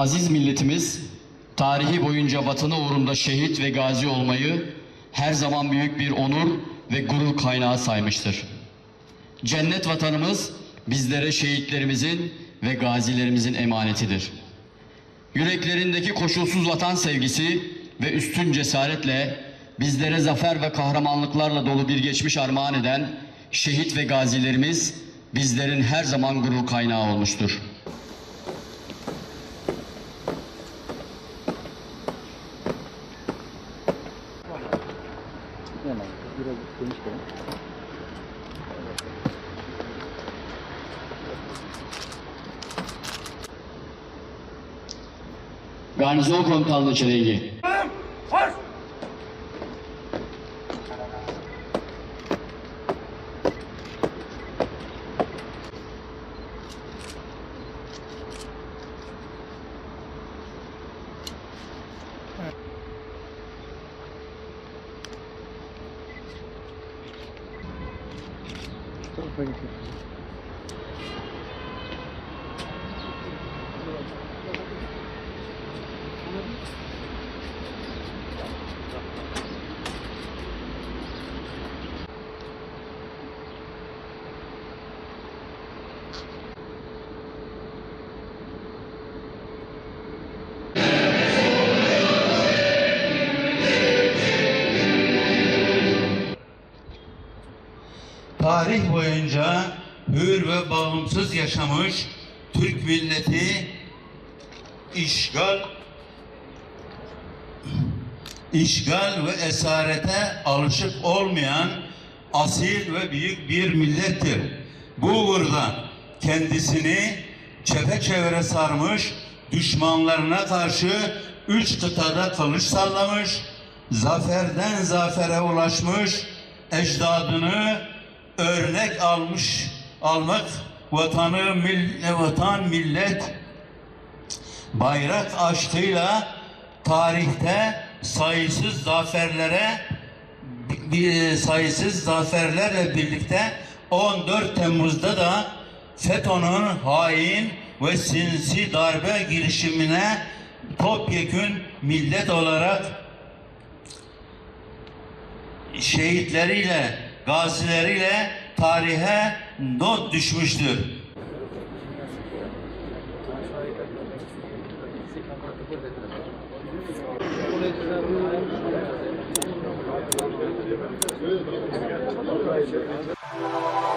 Aziz milletimiz, tarihi boyunca vatanı uğrunda şehit ve gazi olmayı her zaman büyük bir onur ve gurur kaynağı saymıştır. Cennet vatanımız bizlere şehitlerimizin ve gazilerimizin emanetidir. Yüreklerindeki koşulsuz vatan sevgisi ve üstün cesaretle bizlere zafer ve kahramanlıklarla dolu bir geçmiş armağan eden şehit ve gazilerimiz bizlerin her zaman gurur kaynağı olmuştur. Biraz geniş koyun. Garnizon Komutanlığı Çelengi. Marş! Tarafa geçelim. Tarih boyunca hür ve bağımsız yaşamış Türk milleti işgal ve esarete alışık olmayan asil ve büyük bir millettir. Bu uğurda kendisini çepeçevre sarmış, düşmanlarına karşı 3 kıtada kılıç sallamış, zaferden zafere ulaşmış, ecdadını örnek almak vatan millet bayrak aşkıyla tarihte sayısız zaferlerle birlikte 14 Temmuz'da da FETÖ'nün hain ve sinsi darbe girişimine topyekün millet olarak şehitleriyle, gazileriyle tarihe not düşmüştür. Buraya